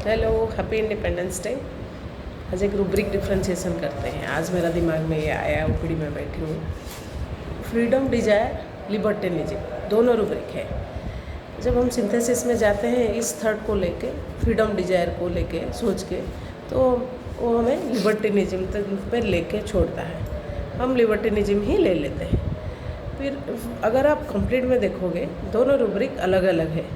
Hello, happy independence day. आज एक rubric differentiation करते हैं। आज मेरा दिमाग में ये आया, ओपीडी में बैठी हूँ। फ्रीडम, डिजायर, लिबर्टिनिज्म, दोनों रूब्रिक है। जब हम सिंथेसिस में जाते हैं इस थर्ड को लेके, फ्रीडम डिजायर को लेके सोच के, तो वो हमें लिबर्टिनिज्म तक पर लेके छोड़ता है। हम लिबर्टिनिज्म ही ले लेते हैं। फिर अगर आप कंप्लीट में देखोगे, दोनों रूब्रिक अलग अलग है।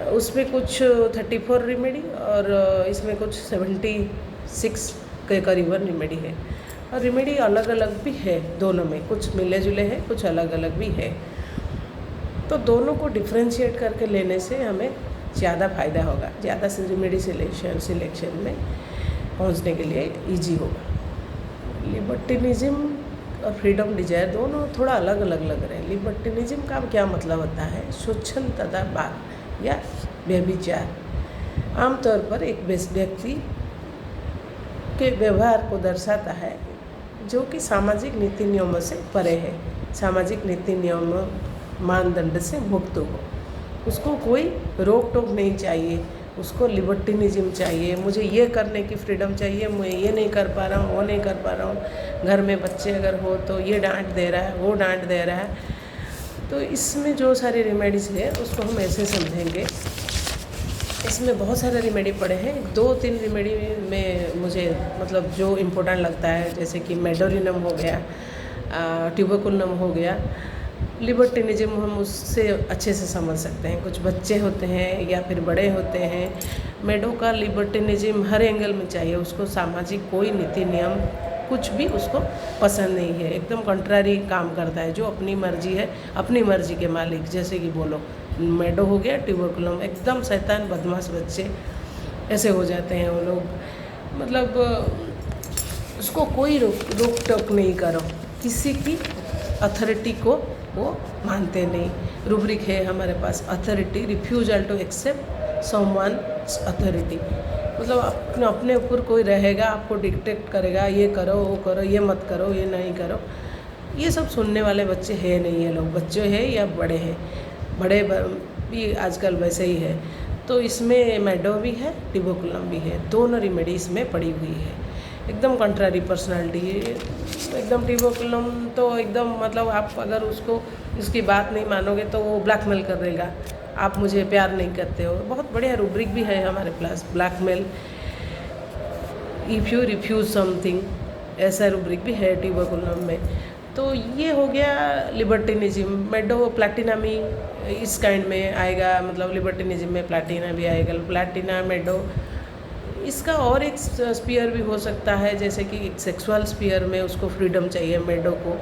उसमें कुछ 34 रिमेडी और इसमें कुछ 76 के करीबन रिमेडी है। और रिमेडी अलग अलग भी है दोनों में, कुछ मिले जुले हैं, कुछ अलग अलग भी है। तो दोनों को डिफ्रेंशिएट करके लेने से हमें ज़्यादा फ़ायदा होगा, ज़्यादा से रिमेडी सिलेक्शन में पहुंचने के लिए इजी होगा। लिबर्टिनिज्म और फ्रीडम डिजायर दोनों थोड़ा अलग अलग लग रहे हैं। लिबर्टिनिज्म का क्या मतलब होता है? शोषण तथा बात या व्यभिचार आमतौर पर एक व्यक्ति के व्यवहार को दर्शाता है जो कि सामाजिक नीति नियमों से परे है, सामाजिक नीति नियमों मानदंड से मुक्त हो। उसको कोई रोक टोक नहीं चाहिए, उसको लिबर्टिनिज्म चाहिए। मुझे ये करने की फ्रीडम चाहिए, मैं ये नहीं कर पा रहा हूँ, वो नहीं कर पा रहा हूँ। घर में बच्चे अगर हो तो ये डांट दे रहा है, वो डांट दे रहा है। तो इसमें जो सारे रेमेडीज़ है उसको हम ऐसे समझेंगे। इसमें बहुत सारे रेमेडी पड़े हैं। 2-3 रेमेडी में मुझे मतलब जो इम्पोर्टेंट लगता है, जैसे कि मेडोरिनम हो गया, ट्यूबरकुलम हो गया। लिबर्टिनिज्म हम उससे अच्छे से समझ सकते हैं। कुछ बच्चे होते हैं या फिर बड़े होते हैं। मेडो का लिबर्टिनिज्म हर एंगल में चाहिए उसको, सामाजिक कोई नीति नियम कुछ भी उसको पसंद नहीं है, एकदम कंट्रारी काम करता है। जो अपनी मर्जी है, अपनी मर्जी के मालिक, जैसे कि बोलो मेडो हो गया, ट्यूबरकुलम एकदम शैतान बदमाश बच्चे ऐसे हो जाते हैं वो लोग। मतलब उसको कोई रोक टोक नहीं करो, किसी की अथॉरिटी को वो मानते नहीं। रूब्रिक है हमारे पास authority, refusal to accept someone's authority. मतलब अपने ऊपर कोई रहेगा, आपको डिक्टेट करेगा, ये करो, वो करो, ये मत करो, ये नहीं करो। ये सब सुनने वाले बच्चे हैं नहीं, ये लोग बच्चे हैं या बड़े हैं, बड़े भी आजकल वैसे ही है। तो इसमें मेडो भी है, ट्यूबरकुलम भी है, दोनों रेमेडी इसमें पड़ी हुई है। एकदम कंट्रारी पर्सनालिटी, एकदम ट्यूबरकुलम तो एकदम मतलब आप अगर उसको उसकी बात नहीं मानोगे तो वो ब्लैकमेल कर देगा, आप मुझे प्यार नहीं करते हो। बहुत बढ़िया रूब्रिक भी है हमारे पास, blackmail, if you refuse something, ऐसा रूब्रिक भी है ट्यूबरकुलम में। तो ये हो गया लिबर्टिनिज्म। मेडो प्लैटिना में इस काइंड में आएगा, मतलब लिबर्टिनिज्म में प्लैटिना भी आएगा, प्लैटिना मेडो। इसका और एक स्पीयर भी हो सकता है, जैसे कि एक सेक्सुअल स्पीयर में उसको फ्रीडम चाहिए। मेडो को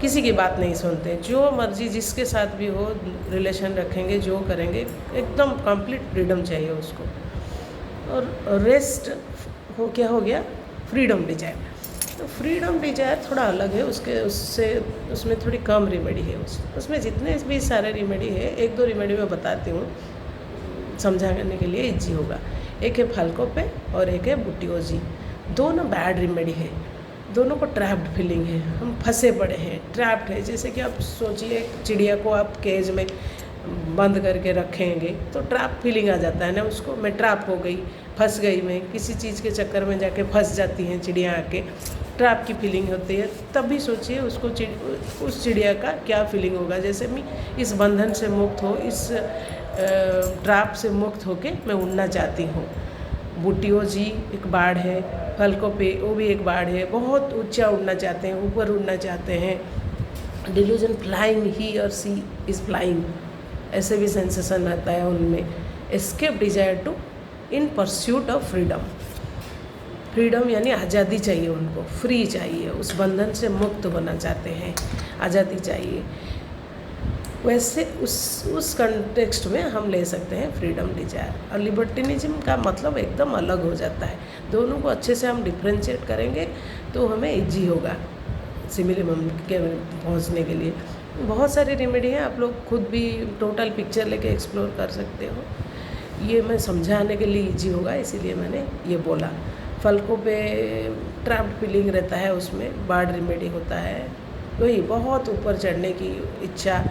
किसी की बात नहीं सुनते, जो मर्जी जिसके साथ भी हो रिलेशन रखेंगे, जो करेंगे एकदम कंप्लीट फ्रीडम चाहिए उसको। और रेस्ट हो क्या हो गया फ्रीडम डिजायर। तो फ्रीडम डिजायर थोड़ा अलग है, उसमें थोड़ी कम रेमेडी है। उसमें जितने भी सारे रेमेडी है, 1-2 रेमेडी मैं बताती हूँ समझाने के लिए इजी होगा। एक है फाल्को पे और एक है बुटियोजी। दोनों बैड रेमेडी है, दोनों को ट्रैप्ड फीलिंग है, हम फंसे पड़े हैं, ट्रैप्ड है। जैसे कि आप सोचिए चिड़िया को आप केज में बंद करके रखेंगे तो ट्रैप फीलिंग आ जाता है ना उसको, मैं ट्रैप हो गई, फंस गई, मैं किसी चीज़ के चक्कर में जाके फंस जाती हैं चिड़िया आके, ट्रैप की फीलिंग होती है। तभी सोचिए उसको उस चिड़िया का क्या फीलिंग होगा। जैसे मैं इस बंधन से मुक्त हो, इस ट्रैप से मुक्त होके मैं उड़ना चाहती हूँ। बुटियो जी एक बाढ़ है, फाल्को पे वो भी एक बाढ़ है, बहुत ऊंचा उड़ना चाहते हैं, ऊपर उड़ना चाहते हैं। डिल्यूजन फ्लाइंग, ही और सी इज़ फ्लाइंग, ऐसे भी सेंसेशन रहता है उनमें। Escape desire to in pursuit of freedom. Freedom यानी आज़ादी चाहिए उनको, फ्री चाहिए, उस बंधन से मुक्त होना चाहते हैं, आज़ादी चाहिए। वैसे उस कंटेक्स्ट में हम ले सकते हैं फ्रीडम डिजायर। और लिबर्टिनिज्म का मतलब एकदम अलग हो जाता है। दोनों को अच्छे से हम डिफ्रेंशिएट करेंगे तो हमें इजी होगा सिमिलम के पहुंचने के लिए। बहुत सारे रेमेडी हैं, आप लोग खुद भी टोटल पिक्चर लेके एक्सप्लोर कर सकते हो। ये मैं समझाने के लिए इजी होगा, इसीलिए मैंने ये बोला। फलकों पे ट्रैप्ड फीलिंग रहता है, उसमें बार्ड रेमेडी होता है, वही बहुत ऊपर चढ़ने की इच्छा,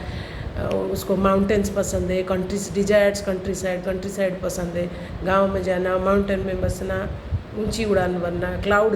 उसको माउंटेन्स पसंद है, कंट्री साइड पसंद है, गांव में जाना, माउंटेन में बसना, ऊंची उड़ान भरना, क्लाउड